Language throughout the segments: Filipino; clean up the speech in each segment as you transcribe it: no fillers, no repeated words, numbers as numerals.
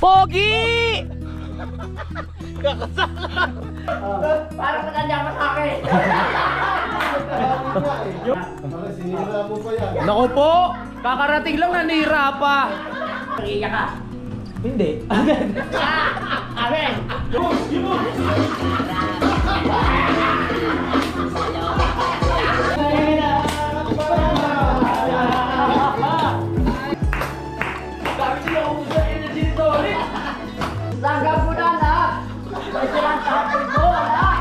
Pogi! Parang matanda pa sa akin. Sinira mo pa yan. Naku po! Kakarating lang, nanira pa! Iiyak ka. Hindi. Amen. Langgam mo na lahat. Pwede lang tapin mo, anak.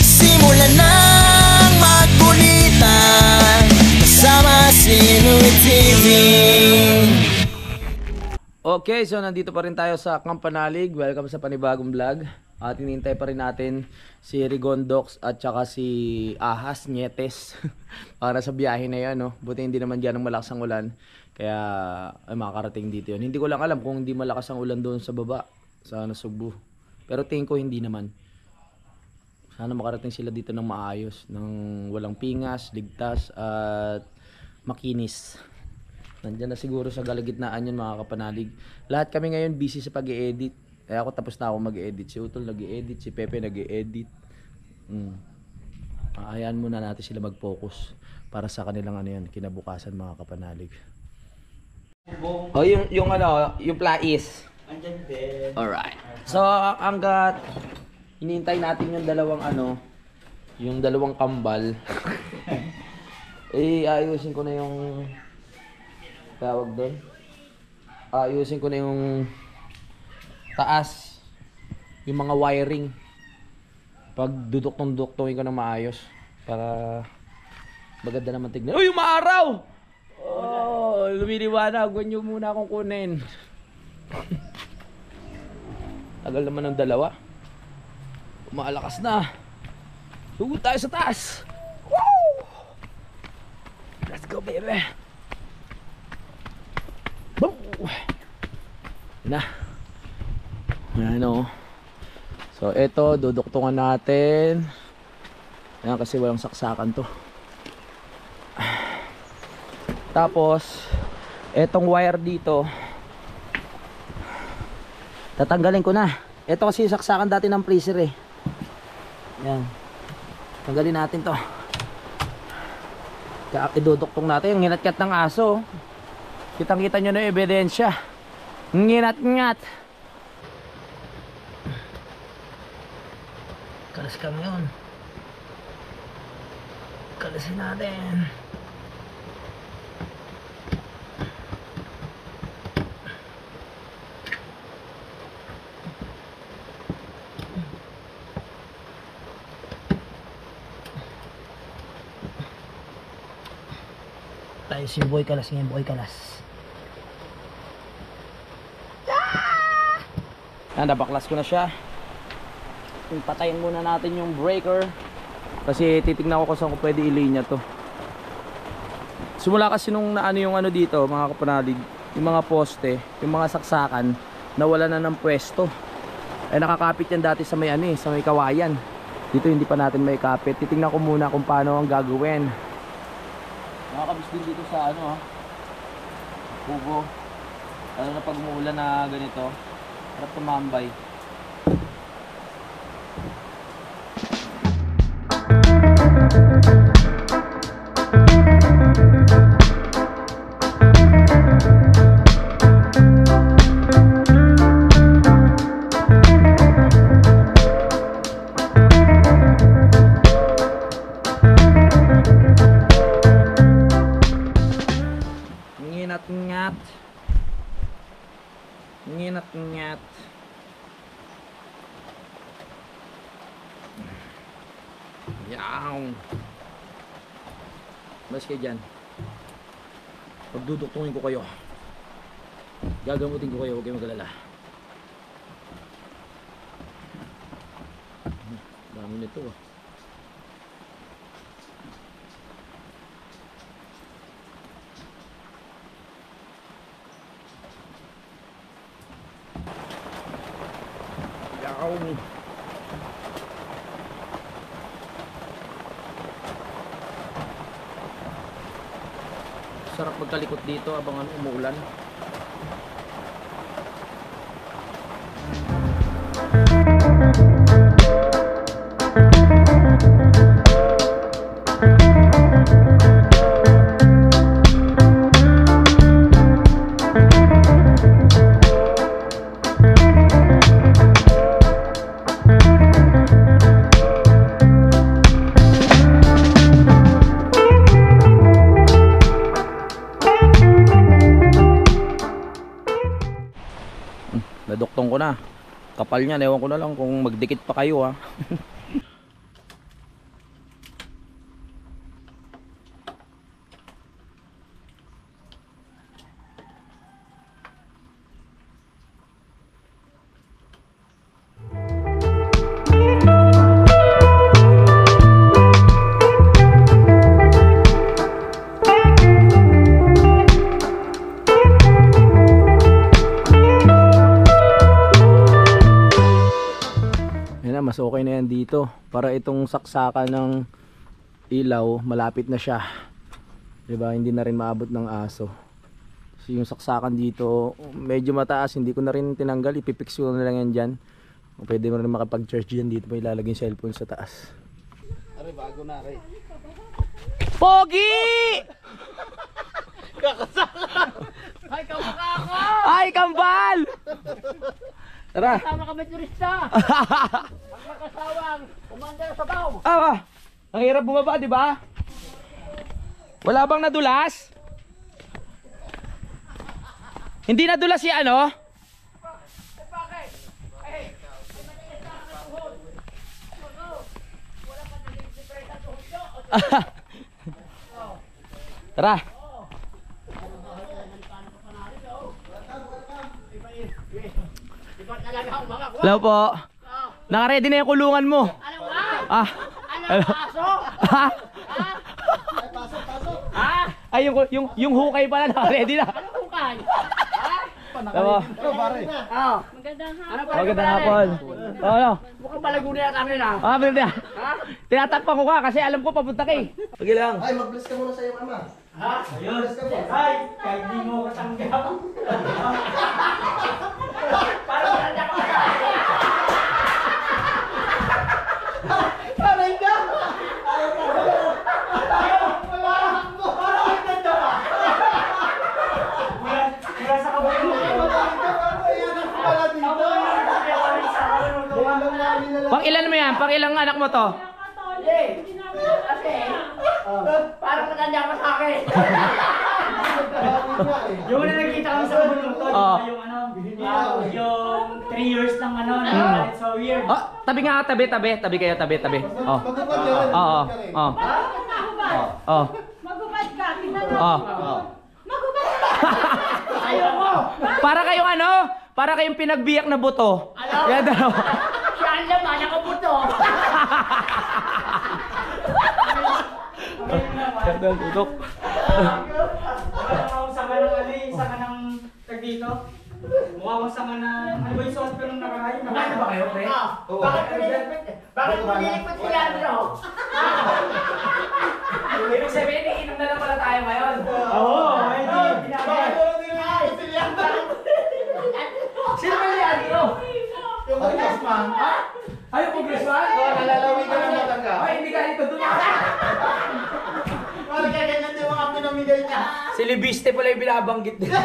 Simulan ng magbulitan kasama si Louie TV. Okay, so nandito pa rin tayo sa Kampanalig. Welcome sa panibagong vlog. At hinihintay pa rin natin si Rigondox at saka si Ahas Nietes para sa biyahe na yan, no? Buti hindi naman dyan ang malakas ang ulan. Kaya ay makakarating dito yun. Hindi ko lang alam kung hindi malakas ang ulan doon sa baba, sa Nasugbu. Pero tingin ko hindi naman. Sana makarating sila dito ng maayos, ng walang pingas, ligtas at makinis. Nandiyan na siguro sa galagitnaan yun, mga kapanalig. Lahat kami ngayon busy sa pag-i-edit. Kaya ako tapos na ako mag-i-edit. Si Utol nag-i-edit, si Pepe nag-i-edit. Hayaan muna natin sila mag-focus para sa kanilang ano yan, kinabukasan, mga kapanalig. Oh, yung ano, yung plais. Andyan din. Alright. So, hanggat hinihintay natin yung dalawang ano, yung dalawang kambal. Ayusin ko na yung tawag doon. Ayusin ko na yung taas, yung mga wiring. Pag duduktong-duktongin ko na maayos para maganda naman tignan. Oh, yung maaraw! Oh, lumiliwanag. Huwag nyo muna akong kunin. Tagal naman ng dalawa. Umalakas na. Sugod tayo sa taas. Woo! Let's go, baby. Boom! Na. Ano. So, eto, duduktungan natin. Ayan, kasi walang saksakan to. Tapos, etong wire dito, tatanggalin ko na. Ito kasi saksakan dati ng freezer eh. Ayan. Tanggalin natin to. Iduduktong natin yung nginat-ngat ng aso. Kitang-kita nyo na yung ebidensya. Nginat-ngat. Kalas kami yun. Kalasin natin. Tayo si Boy Kalas ngayon, Boy Kalas. Nabaklas ko na siya. Patayin muna natin yung breaker kasi titignan ko kung saan ko pwede ilinya to. Simula kasi nung naano yung ano dito, mga kapanalig, yung mga poste, yung mga saksakan, nawala na ng pwesto. Eh nakakapit yan dati sa may ano eh, sa may kawayan. Dito hindi pa natin may kapit. Titignan ko muna kung paano ang gagawin. Nakakabis din dito sa ano ha, kubo. Lalo na pag umuulan na ganito, harap tumambay. Nginat-ngat. Nginat-ngat. Yaw. Mas kayo dyan. Pagduduktungin ko kayo, gagamutin ko kayo, huwag kayong mag-alala. Dami nito ah. Yaw. Sarap magkalikot dito habang umuulan. Naduktong ko na. Kapal niya, ewan ko na lang kung magdikit pa kayo ha. Mas okay na yan dito para itong saksakan ng ilaw malapit na siya, diba? Hindi na rin maabot ng aso. So yung saksakan dito medyo mataas, hindi ko na rin tinanggal, ipipix ko na lang yan dyan. Pwede mo rin makapag-charge dyan dito, may ilalagay yung cellphone sa taas. Are, bago na, are. Pogi! Ay, kamukha ko! Ay, kambal! Tara! Tama kami turista! Ang makasawang umanda sa baw! Ang hirap bumaba, di ba? Wala bang nadulas? Hindi nadulas si ano? Bakit? Ay, matigas na ang tuhod! Wala pa nag-libre sa tuhod nyo! Tara! Iba talaga ang mga kwa! Hello po. Naka-ready na yung kulungan mo. Ano nga? Ah. Ano aso? Ha? Ha? Ay, yung hukay pala naka-ready na. Ano hukay? Tama. Oh. Ano pa? Magandang hapon. Ano? Mukhang malaguna na kami na. Pwede na. Tinatakpan ko ka kasi alam ko papunta ka eh. Sige lang. Ay, mag-bless ka muna sa iyong ama. Ha? Ayun. Bless ka po. Ay, kahit di mo katanggap. Parang nanda ka ka. Aray ka! Mula sa kabuto. Pang ilan mo yan? Pang ilang anak mo to? Kasi, parang matanda ka sa akin. Yung na nakita kami sa bulutod, Oo. yung ano, yung 3 years lang ano, it's so weird. Oh, tabi nga, tabi kayo, tabi. Oh. Magubad ka rin. Oo. Oh. Oh. Magubad ka, tingnan mo. Oh. Magubad ka! Ayoko. Para kayong ano? Para kayong pinagbiyak na buto. Ano? Yan daw. Siya ang laman, nakabuto. Yan daw, tutok. Mukha sa ka ng ali, sa ka ng tag dito. Mukha mo sa ka ng, ano ba yung suot ko nung nakakain? Ano ba kayo, pre? Bakit mo nilipot si Leandro? Ibig sabihin, iinom na lang pala tayo ngayon. Oo, hindi. Sino ba yan? Yung congressman. Ay, yung congressman? Nalalawi ka ng matangga. Ay, hindi ka dito doon. Parang ganyan yung mga pinamigay niya. Si Libiste pala yung binabanggit nila.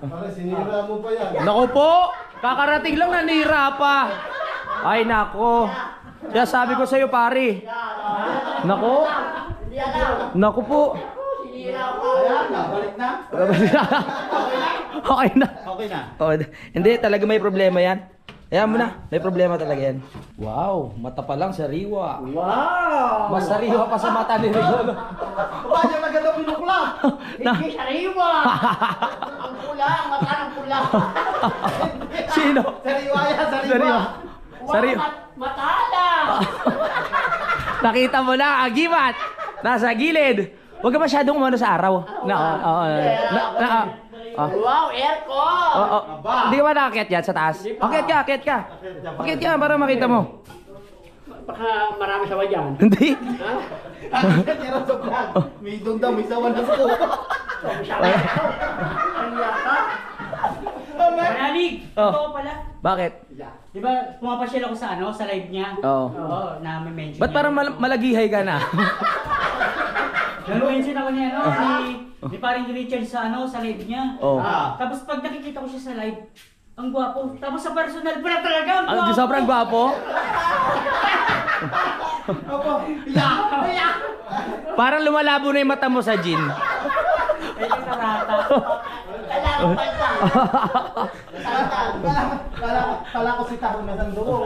Pare, sinira mo pa yan. Naku po, kakarating lang nanira pa. Ay, nako. Kaya sabi ko sa'yo, pare. Nako. Hindi alam. Naku po. Sinira ko. Ayan, balik na. Okay na. Okay na. Oh, hindi, talaga may problema yan. Ayan mo na, may problema talaga yan. Wow, mata pa lang sariwa. Wow! Mas sariwa pa sa mata ni Rigo. Paano yung maganda pinukla? Hindi sariwa! Ang pula, ang mata ng pula. Sino? Sariwa yan, Sariwa. sariwa. Sariwa. Matala! Nakita mo na, agimat. Nasa gilid. Huwag ka masyadong umano sa araw. Wow, aircon! Hindi ka ba nakakyat yan sa taas? Akyat ka. Akyat ka para makita mo. Baka marami sa dyan. Hindi. Tira sa vlog. May doon daw, may sawan na po. Ang yata. Manalig! Oh. Totoo pala. Bakit? Di ba, pumapasyal ako sa ano, sa live niya? Oo. Oo, na may mention. Ba't parang malagihay ka na? Nag-mention ako niya, no? Ni paring Richard sa ano, sa live niya. Oh. Tapos pag nakikita ko siya sa live, ang gwapo. Tapos sa personal pala talaga, ang Ang gwapo. sobrang gwapo. Parang lumalabo na yung mata mo sa gin. Ay, yung narata. Kala Kala ko si Taho na sanduko.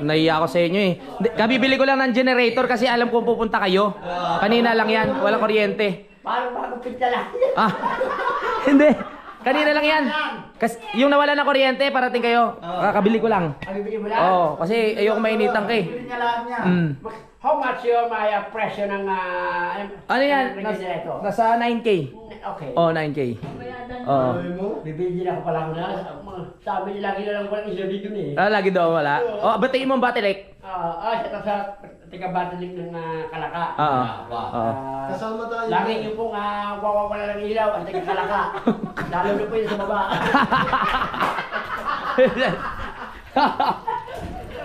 Naiya ako sa inyo eh. Kabibili ko lang ng generator kasi alam kong pupunta kayo. Kanina lang yan, walang kuryente. Parang magupit ka lang. Ah, hindi. Kanina lang yan. Kasi yung nawala ng kuryente, parating kayo. Kakabili ko lang. Bibili mo lang? Oo, kasi ayoko mainitang ka eh. Bili niya lahat niya. How much yung may presyo ng Ano yan? refrigerator? Nasa 9K. Okay. Oh, 9K. Oo. Bibili din ako pala ko na. Sabi niya lagi na lang walang ilaw dito eh. Ah, lagi daw wala. Oh, batiin mo ang battery. Siya sa tiga-batilig ng Kalaka. Oo. Kasama tayo. Lagi niyo pong wawawala ng ilaw ang taga-Kalaka. Lalo na po yun sa baba.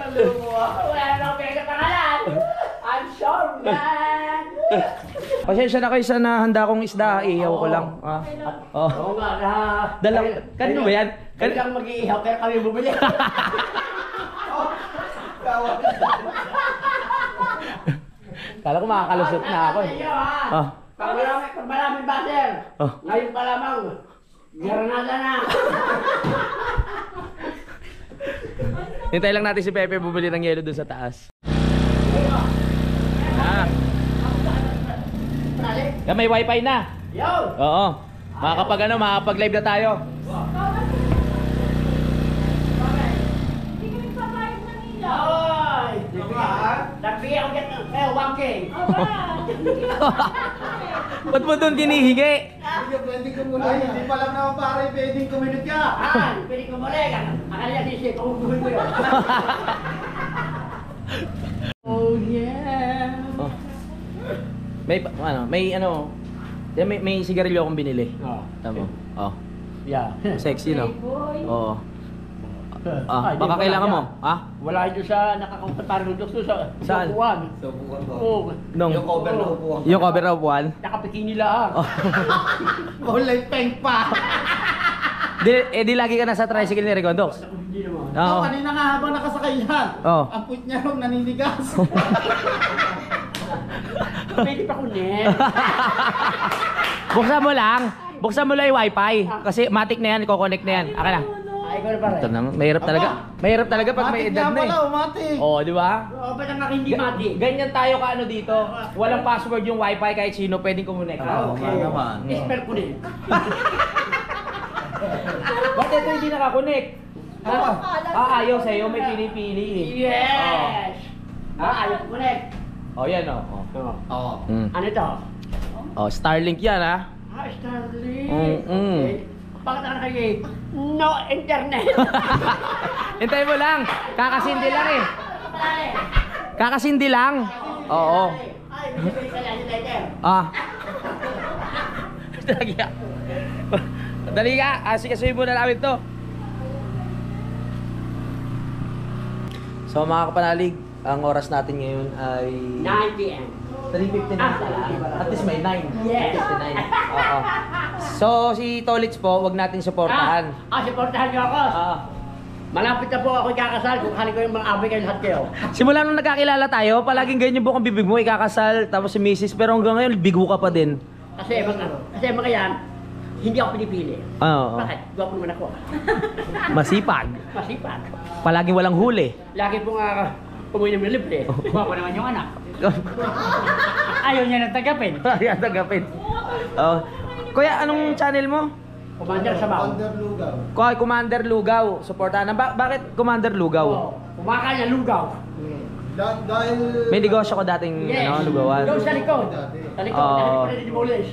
Wala na akong pinagkapangalan. I'm sorry, man. Pasensya na kayo sa nahanda kong isda. Ihaw ko lang. Oh. Oo nga, Dalang, kanino ba yan? Kanilang mag-iihaw, kaya kami bumili. Kala ko makakalusot na ako eh. Ah. Pag maraming bater, ngayon pa lamang, granada na. Hintay lang natin si Pepe bumili ng yelo dun sa taas. Ah. Yan, may wifi na. Yo! Oo. Makakapag-live na tayo. Hindi ka nagpapalit ng ilaw. Ay! Nagbigay ako dyan, 1K. Ba't mo doon hinihingi? Pwede ko muna. Ay, hindi pa lang naman pare, pwedeng kuminut ka. Pwede ko muli. Akala sisi, kukuhin ko yun. Oh yeah! Oh. May sigarilyo akong binili. Tama. Oh. Yeah. Sexy no? Boy. Oo. Ay, di Baka wala kailangan yan. mo. Ha? Wala yun sa nakakampataro doon sa Saan? upuan. Oo. Nung Yung cover na upuan. yung cover of one. Nakapikini lang. Kulay pink pa. Di lagi ka nasa tricycle ni Regondox. Hindi naman. Oo. Kanina nga habang nakasakay yan. Oo. Ang put niya nung naninigas. Pwede pa kunin. Buksan mo lang yung wifi. Kasi matic na yan, i-connect na yan. Aka na. Ay, ikaw na pare. Ito naman, mahirap talaga. Mahirap talaga pag may Matik edad nga na pala, eh. umatik. Oo, di ba? Oo, ba't ang hindi mati? Ganyan tayo kaano dito. Walang password yung wifi kahit sino pwedeng kumonek. Okay naman. Spell ko din. Ba't ito hindi nakakonek? Ayaw sa'yo, may pinipili eh. Yes! Ayaw ko ulit. Oh, yan oh. Oo. Ano ito? Oh, Starlink yan ah. Starlink. Mm. Okay. Bakit ako nakagay? No internet. Hintay mo lang. Kakasindi lang eh. Kakasindi lang. Oo. Ay, bibili ka lang yung letter. Ah. Dali ka. Dali ka. Asikasuhin mo na namin to. So mga kapanalig, ang oras natin ngayon ay 9 p.m. 3:59 pala. At least may 9. Yes. 3:59. Oo. So si Tolits po, wag natin suportahan. Supportahan niyo ako. Malapit na po ako ikakasal kung kani ko yung mga abay kayo lahat kayo. Simula nung nagkakilala tayo, palaging ganyan yung bukang bibig mo, ikakasal, tapos si Mrs. Pero hanggang ngayon, bigo ka pa din. Kasi mga yan, hindi ako pinipili. Oo. Bakit? Gwapo naman ako. Masipag. Masipag. Palaging walang huli. Lagi po nga umuwi ng libre. Gwapo naman yung anak. Ayaw niya nang tagapin. Ayaw tagapin. Oh. Kuya, anong channel mo? Commander sa baw. Under lugaw. Kuya, Commander Lugaw. Suportahan. Bakit Commander Lugaw? Kumakain niya lugaw. Dahil... May negosyo ko dating lugawan. Doon sa likod. Sa likod. Oo. Dahil pa rin di Boles.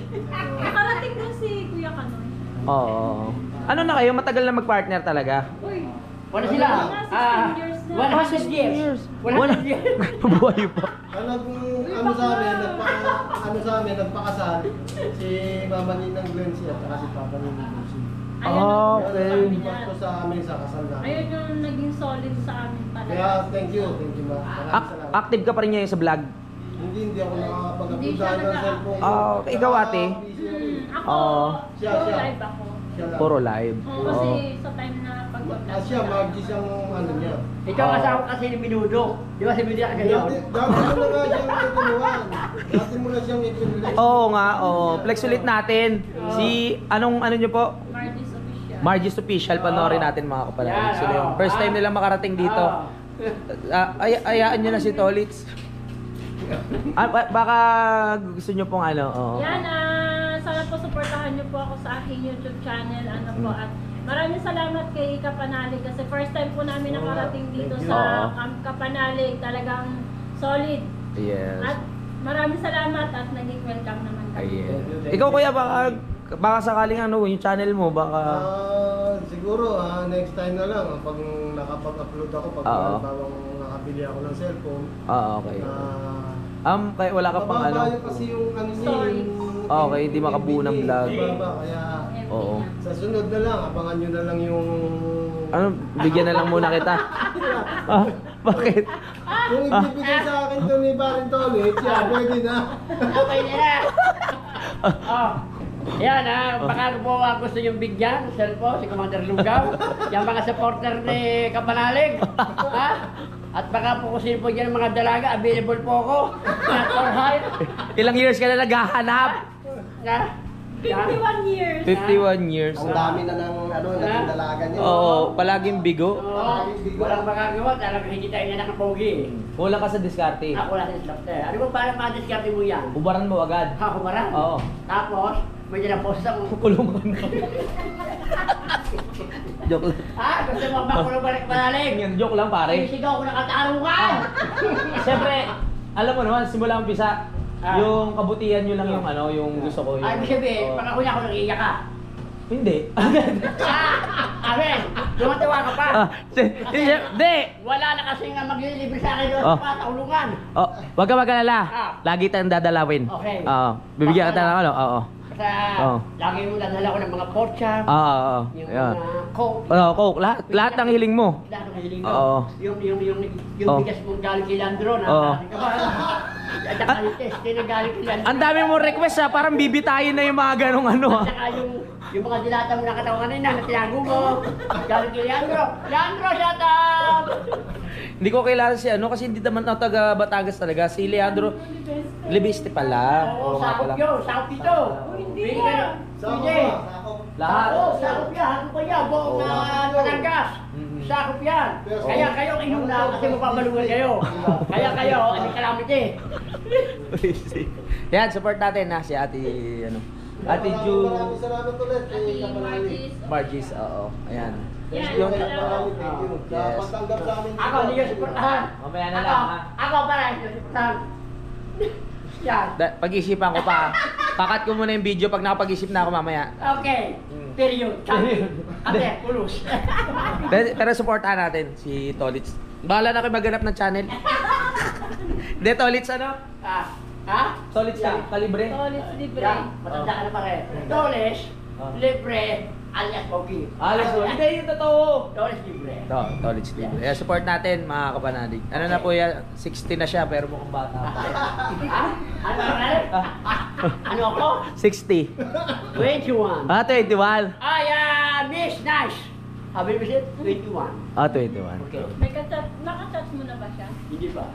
Nakarating dun si Kuya Kanoy. Oo. Ano na kayo? Matagal na mag-partner talaga? Uy, Wala sila. 16 years na. 100 years. 100 years. Buhay pa. Ano sa amin, nagpakasal si Mama Ninang Glency at saka si Papa Ninang Lucy. Okay. Ito sa amin sa kasal namin. Ayun yung naging solid sa amin pala. Kaya thank you ma. Maraming salamat. Active ka pa rin ngayon sa vlog? Hindi ako Hindi nakakapag-upload siya dahil ng nag- cellphone. Ikaw, ate? Ako, Oo. Siya. live ako. Siya lang. Puro live. Oo, kasi sa time na pag Siya, Margie siyang ano niya. Ikaw ang asawa kasi ni Minudo. Di ba si Minudo ka ganyan? Dati mo na nga siyang itulungan. Dati mo na siyang itulungan. Oo nga, oo. Flex ulit natin. Si, ano nyo po? Marty's official. Margie's Official, panoorin natin mga kapatid. Yan, Sila yung oo. first time nilang makarating dito. Ayaan nyo na si Tolits. Baka gusto nyo pong ano, oo. Yan, sana po supportahan niyo po ako sa aking YouTube channel. Ano po, at maraming salamat kay Kapanalig kasi first time po namin nakarating dito sa Camp Kapanalig. Talagang solid. Yes. At maraming salamat at naging welcome naman kami. Ayan. Ikaw kuya, baka sakaling ano, yung channel mo, baka... Siguro, next time na lang. Pag nakapag-upload ako, pag Oo. bawang nakabili ako ng cellphone. Okay. Ah, Kaya wala ka pang ano. mababa yun kasi yung ano niya, Story. yung Okay, hindi makabuo ng vlog. Mababa, kaya Oo. sa sunod na lang, abangan nyo na lang yung... Ano, bigyan na lang muna kita. Bakit? Kung ibibigay sa akin to ni Barin Tolit, siya, pwede na. Okay na yan. Oh. Yan baka po gusto yung bigyan, cellphone, si Commander Lugaw, yung mga supporter ni Kapanalig, ha? At baka po kung sino po dyan mga dalaga, available po ako, not for hire, Ilang years ka na naghahanap? na? 51 years. 51 years. Ang dami na ng ano, naging dalaga niya. Oo, palaging bigo. Oo, walang magagawa, talagang hindi tayo na nakapogi. Kulang ka sa diskarte. Ako lang sa slapter. Ano ba parang madiskarte mo yan? Ubaran mo agad. Ako marang. Oo. Tapos, may dinapost ako. Kulong ka na. Joke lang. Gusto mo makulong balik Kapanalig? Yan, joke lang pare. Sisigaw ko ng katarungan! Siyempre, alam mo naman, simula umpisa, yung kabutihan nyo lang yung ano, yung gusto ko. Yung, Ay, ibig sabihin, Oo. pag ako niya ako nag-iiyak ka. Hindi. Amen! Lumatawa ka pa! Hindi! Wala na kasi nga maglilibre sa akin doon Oh. sa taulungan. Oh, wag ka mag-alala. Ah. Lagi tayong dadalawin. Okay. Oo. Bibigyan kita ng ano? Oo. Sa Oh. lagi mo dadala ko ng mga pork chop, Oo. yung Yan. mga coke, Coke. Lahat ng hiling mo. lahat ng hiling Oo. mo. Yung Oh. bigas mong galing kay Landro na Oo. ka ba? At saka yung test na galing kay Landro. Ang dami mo request ha, parang bibitayin na yung mga ganong ano ha. At saka yung mga dilata mo nakatawa kanina na tinago mo. Galing kay Leandro. Leandro, shut up! Hindi ko kilala si ano kasi hindi naman ako taga Batangas talaga. Si Leandro Libiste pala. Oo, nga sakop pala. yun. Sakop dito. Hindi Pwede yan. ka na. Pwede. Lahat. Oo, sakop yan. Hakot pa yan. Buong Batangas. Sakop yan. Kaya kayo inuna kasi mapapalugan kayo. Kaya kayo, ano calamity. Yan, support natin ha si Ate ano. Ate Ju Maraming salamat ulit kay Ate Kapanalig. Margie's. Margie's, oo. Ayan. Yan, Yung Maraming thank you. Sa Yes. pagtanggap sa amin. Ako, hindi yung supportahan. Mamaya na lang, ha? Ako para yung supportahan. Yan. pag-isipan ko pa. Kakat ko muna yung video pag nakapag-isip na ako mamaya. Okay. Period. Ate, pulos. Pero supportahan natin si Tolits. Bahala na kayo maghanap ng channel. Hindi, Tolits ano? Ha? Tolits kalibre. Solid libre. Yan. Matanda ka na pare. Toles, libre, alias Pogi. Alas mo. Hindi, yung totoo. Toles, libre. Tolits libre. Kaya support natin mga kapanalig. Ano na po yan? 60 na siya pero mukhang bata pa. Ha? Ano pare? Ano ako? 60. 21. 21. Miss Nice. Happy visit, 21. 21. Okay. Naka-chat mo na ba siya? Hindi ba?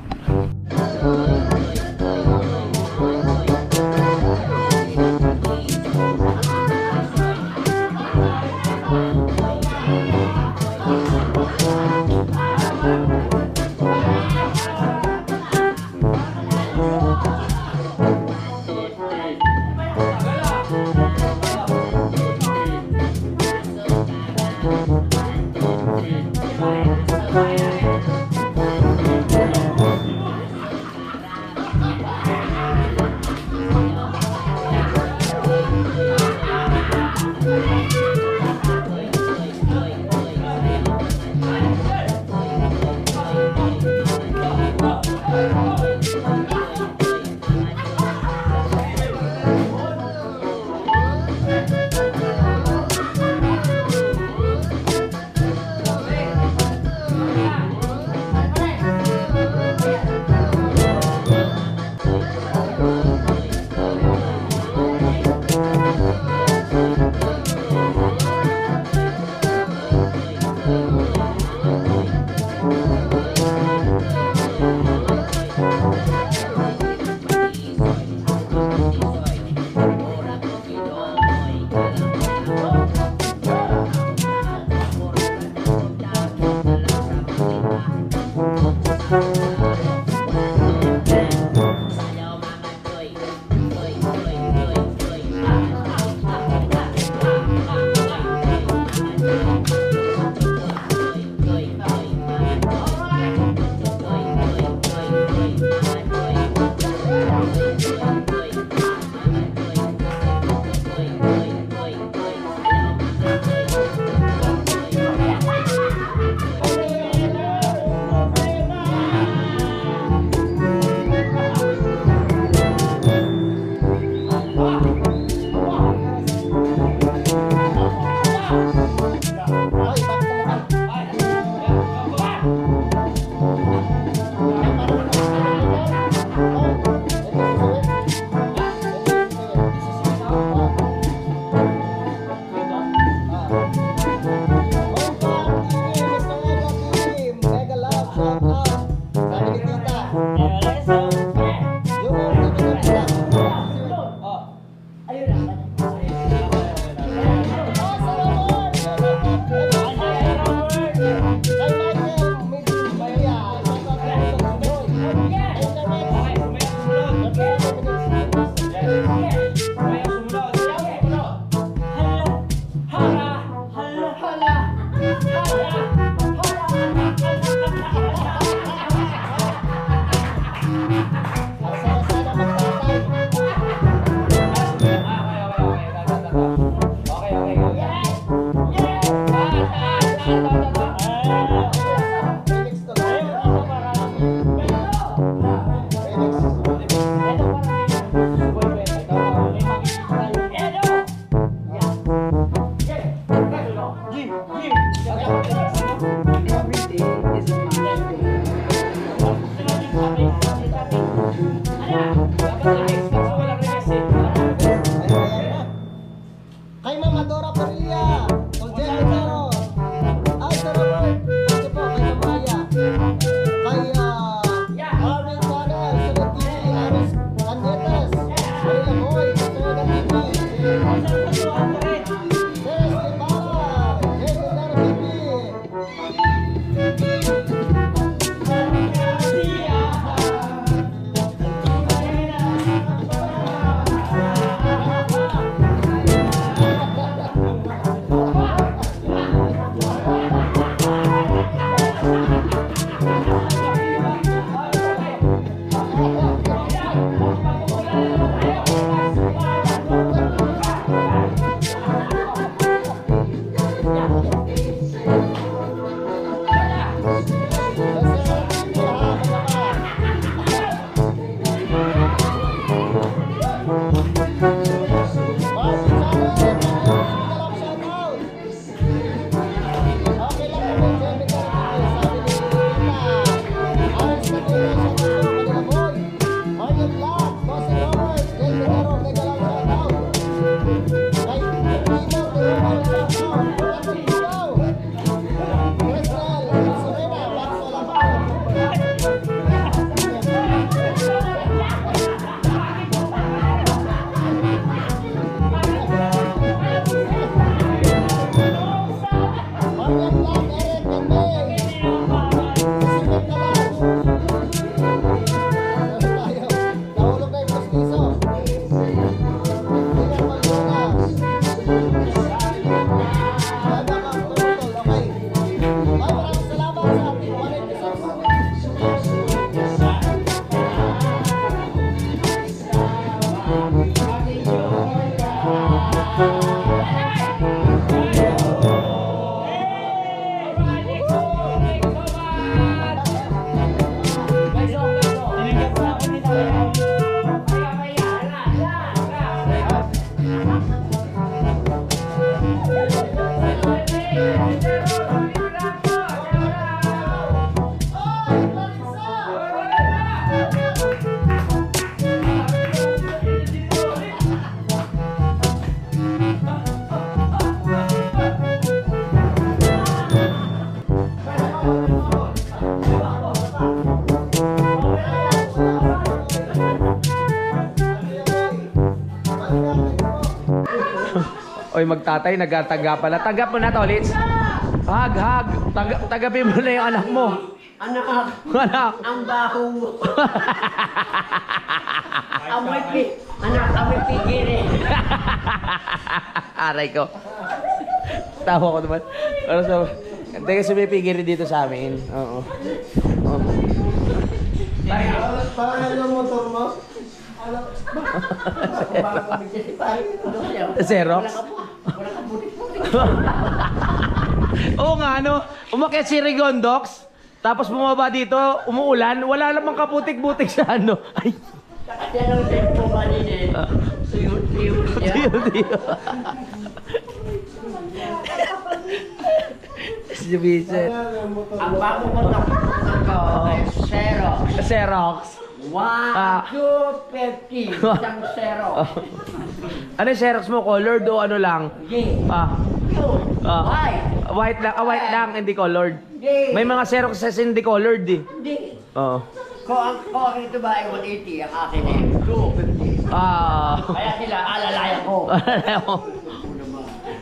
Kay Ma'am Adora Parilla, Jose Pizarro, ay Sarabot, kasi po kay Mamaya, kay Arvin Channel, Sunod TV, Aris Canietes, Marila Moy, Sunod TV, Teres Ibarra, Sunod TV. Oy, magtatay, nagtataga pala. Tagap mo na to, Litz. Hag. Tagapin mo na yung anak mo. Anak, Anak. ang baho mo. Amoy pigiri. Aray ko. Tawa ko naman. Pero so, teka, sumipigiri dito sa amin. Oo. Parang yung motor mo? Xerox? Oo nga, ano? Umakyat si Rigondox, tapos bumaba dito, umuulan, wala namang kaputik-butik sa ano. Ay. Yan ang tempo kanina. Tuyot-tuyot niya. Tiyo. Mitsubishi. Ang bago mo ko ay Xerox. Xerox. 1, 2, 50. Isang Xerox. Ano yung Xerox mo? Colored o ano lang? Hindi. White. White lang. White lang, hindi colored. May mga Xerox sa hindi colored eh. Hindi. Oo. Kung ang ito ba ay 180, ang akin ay 250. Kaya sila alalaya ko.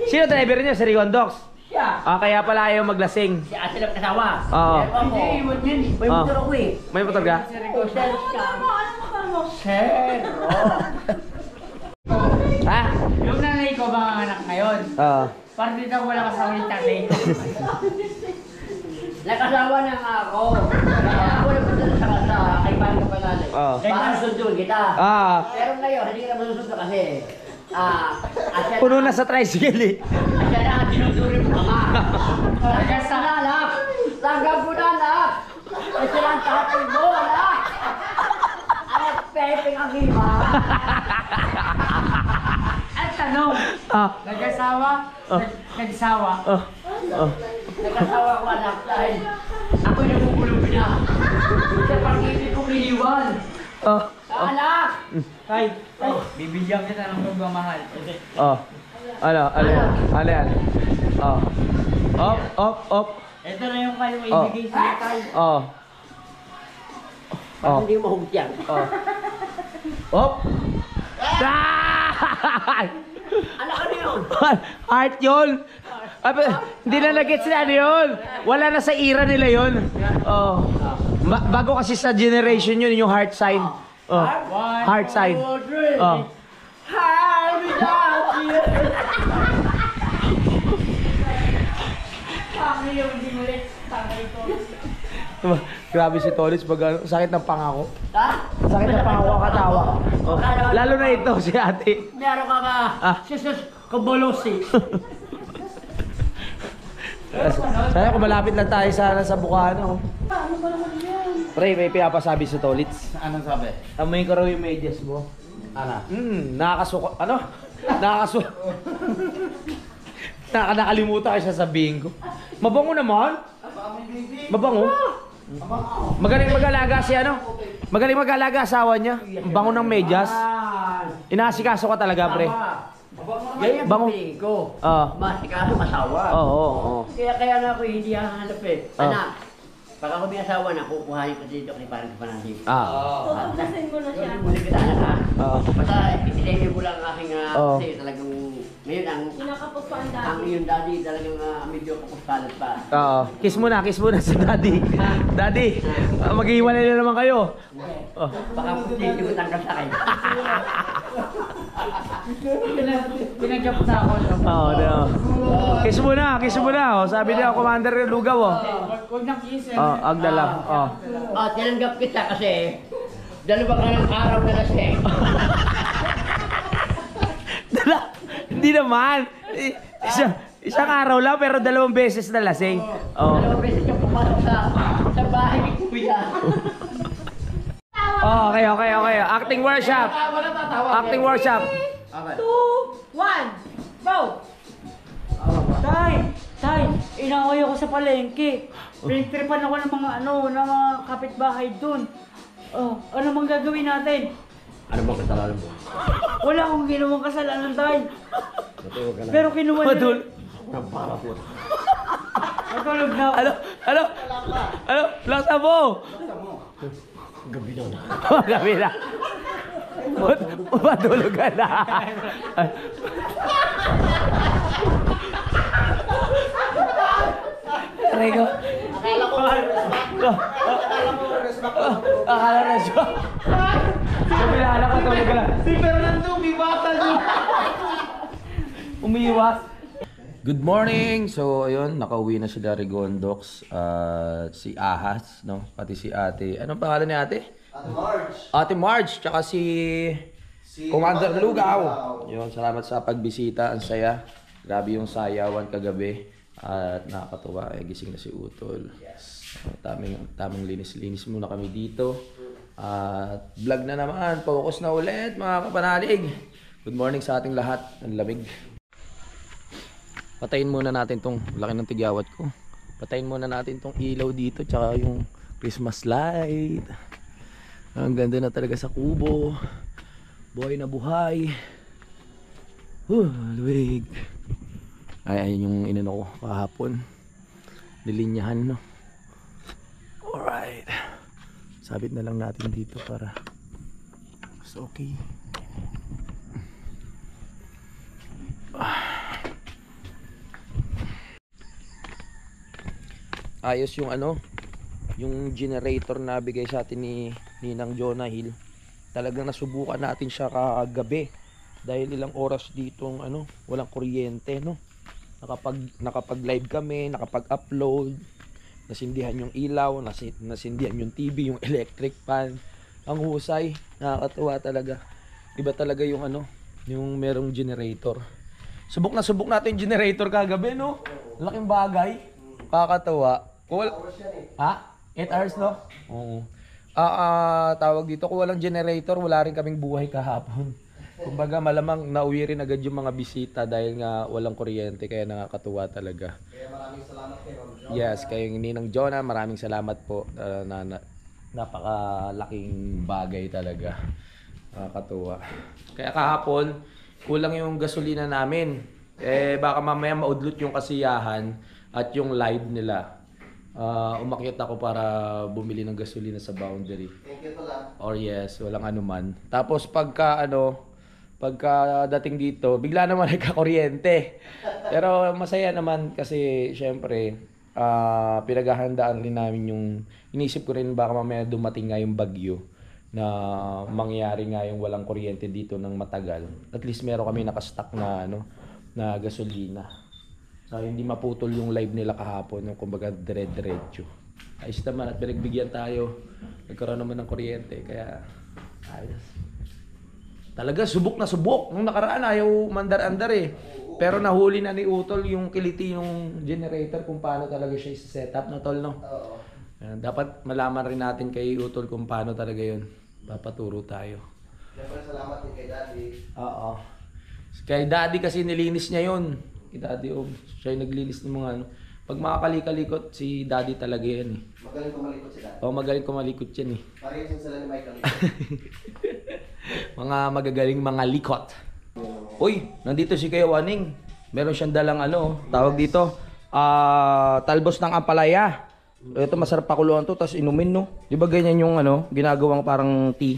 Sino driver niya? Si Rigondox? Siya. Kaya pala ayaw maglasing. Si Ate lang kasawa. Oo. Hindi, iwan yun. May motor ako eh. May motor ka? Xerox ka. Xerox. Ha? Yung nanay ko ba ang anak ngayon? Oo. Parang dito ako wala kasama yung tatay ko. Nakasawa na nga ako. Kaya ako napunta sa kaibahan ko palali. Oo. Baka susundun kita. Pero ngayon, hindi ka masusunod kasi. Puno na sa tricycle eh. Asya na, dinuduri mo ama. Tanggap sa anak. Tanggap mo na anak. Kasi lang tatay mo, anak. Anak, pepeng ang iba. At tanong, nag-asawa? Nag-asawa? Nagkasawa ko anak dahil ako'y nagugulong na. Sa pag-ibig kong iniwan. Anak! Tay, bibigyan kita ng pagmamahal. Ano yan? Op. Ito na yung kayo ibigay sa tay. Bakit hindi mo hugot yan? Op. Anak, ano yun? Heart yun. Hindi na nag-gets na ano yun. Wala na sa era nila yun. Bago kasi sa generation yun, yung heart sign. Heart sign. Heart without you. Pangay yung dinulit. Pangay ito. Grabe si Tolis pag ano, sakit ng pangako. Ha? Sakit ng pangako katawa. Lalo na ito si ate. Meron ka ba? Jesus Kabolosi. Sana kung malapit lang tayo sana sa Bukano. Pre, may pinapasabi si Tolits. Anong sabi? Amoy ko raw yung medyas mo. Ano? Nakakasuko. Ano? Nakakasuko. Nakalimutan kayo sasabihin ko. Mabango naman. Mabango. Magaling mag-alaga si ano? Magaling mag-alaga asawa niya. Ang bango ng medyas. Inaasikaso ka talaga, pre. Ganyan Bango. ang pili ko. Masikaso, masawa. Oo. Kaya na ako hindi hahanap eh. Anak, pag ako may asawa na, kukuhanin ko dito kay parang panahig. Tutuklasin mo na siya. Muli kita anak ha. Oo. Basta itinigil ko lang ang aking kasi talagang ngayon Kinakapos pa ang ang dami. iyong daddy talagang medyo kapuskalat pa. Oo. Kiss mo na sa daddy. Daddy, maghihiwalay na naman kayo. Baka puti mo tanggal sa akin. Pinag-jump na ako. Kiss mo na. Sabi niya, Commander Lugaw. Huwag nang kiss. Agdala. Tinanggap kita kasi dalawa ka ng araw na lasing. Hindi naman. Isang araw lang pero 2 beses na lasing. Dalawang beses yung pumasok sa bahay ni Kuya. Okay. Acting workshop. Acting workshop. 2, 1, go! Tay, inaway ako sa palengke. Pinagtripan ako ng mga kapitbahay dun. Ano mang gagawin natin? Ano ba kasalanan mo? Wala akong ginawang kasalanan, tay. Pero kinuha nila. Natulog na ako. Ano? Laksa mo! Gabi na. Gabi na. Matulog ka na. Rico. Akala na siya. Kumilala ka tulog ka na. Si Fernando, bibata niyo! Umiiwas. Good morning! So, ayun, nakauwi na sila Rigondox at si Ahas, no? Pati si ate. Anong pangalan ni ate? Ate Marge, tsaka si Commander Lugaw. Yun, salamat sa pagbisita. Ang saya. Grabe yung sayawan kagabi. At nakakatuwa, gising na si Utol. Tamang linis-linis muna kami dito. At vlog na naman, focus na ulit mga kapanalig. Good morning sa ating lahat. Ang lamig. Patayin muna natin tong laki ng tigyawat ko. Patayin muna natin tong ilaw dito, tsaka yung Christmas light. Ang ganda na talaga sa kubo. Buhay na buhay. Luwig. Ay, ayun yung inano ko kahapon. Lilinyahan, no? Alright. Sabit na lang natin dito para mas okay. Ayos yung ano, yung generator na bigay sa atin ni Ninang Jonah Hill. Talagang nasubukan natin siya kagabi dahil ilang oras ditong ano, walang kuryente, no. Nakapag live kami, nakapag-upload, nasindihan yung ilaw, nasindihan yung TV, yung electric fan. Ang husay, nakakatuwa talaga. Iba talaga yung ano, yung merong generator. Subok natin yung generator kagabi, no. Laking bagay. Kakatawa. Ha? 8 hours, no? Oo. Tawag dito, kung walang generator, wala rin kaming buhay kahapon. Kumbaga malamang nauwi rin agad yung mga bisita dahil nga walang kuryente, kaya nakakatuwa talaga. Kaya maraming salamat kayo. Yes, kayong Ninang Jonah, maraming salamat po. Napakalaking bagay talaga. Nakakatuwa. Kaya kahapon, kulang yung gasolina namin. Baka mamaya maudlot yung kasiyahan at yung live nila. Umakyat ako para bumili ng gasolina sa boundary. Thank you pala. Or yes, walang anuman. Tapos pagka dating dito, bigla naman nagka-kuryente. Pero masaya naman kasi syempre pinaghahandaan rin namin yung, inisip ko rin baka mamaya dumating nga yung bagyo na mangyayari nga yung walang kuryente dito ng matagal. At least meron kami nakastock na na gasolina. So, hindi maputol yung live nila kahapon, yung kumbaga dire-diretso. Ayos naman at pinagbigyan tayo. Nagkaroon naman ng kuryente, kaya ayos. Talaga subok na subok. Nung nakaraan ayaw mandar-andar eh. Pero nahuli na ni Utol yung kiliti yung generator kung paano talaga siya i-setup na tol, no? Oo. Dapat malaman rin natin kay Utol kung paano talaga yun. Papaturo tayo. Siyempre salamat din kay Daddy. Oo. Kay Daddy kasi nilinis niya yun. Kay Daddy, siya yung naglinis ng mga ano. Pag makakalikot, si Daddy talaga yan eh. Magaling kumalikot si Daddy. Magaling kumalikot yan eh. Parehas yung sila ni Michael. Mga magagaling mga likot. Uy, nandito si Kuya Waning. Meron siyang dalang tawag dito, talbos ng ampalaya. Ito masarap pakuluan to, tapos inumin, no? Di ba ganyan yung ginagawang parang tea?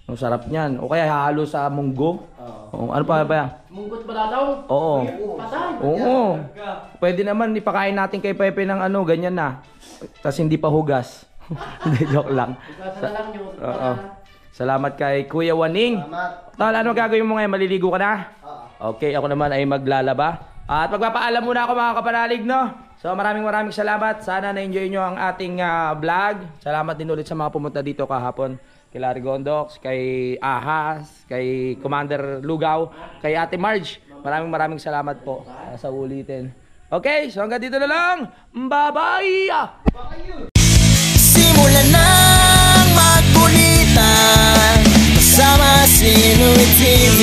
Ang sarap niyan. O kaya hahalo sa munggo. Ano pa ba yan? Munggot ba daw? Oo. Patay. Oo. Pwede naman ipakain natin kay Pepe ng ganyan na. Tapos hindi pa hugas. Hindi, joke lang. Ugatan na lang nyo. Oo. Salamat kay Kuya Waning. Salamat. Tol, ano gagawin mo ngayon? Maliligo ka na? Okay, ako naman ay maglalaba. At magpapaalam muna ako mga kapanalig, no? So maraming salamat. Sana na-enjoy nyo ang ating vlog. Salamat din ulit sa mga pumunta dito kahapon. Kay Larry Gondox, kay Ahas, kay Commander Lugaw, kay Ate Marge. Maraming salamat po sa ulitin. Okay, so hanggang dito na lang. Bye-bye! Simulan ng magkulitan kasama si Louie TV.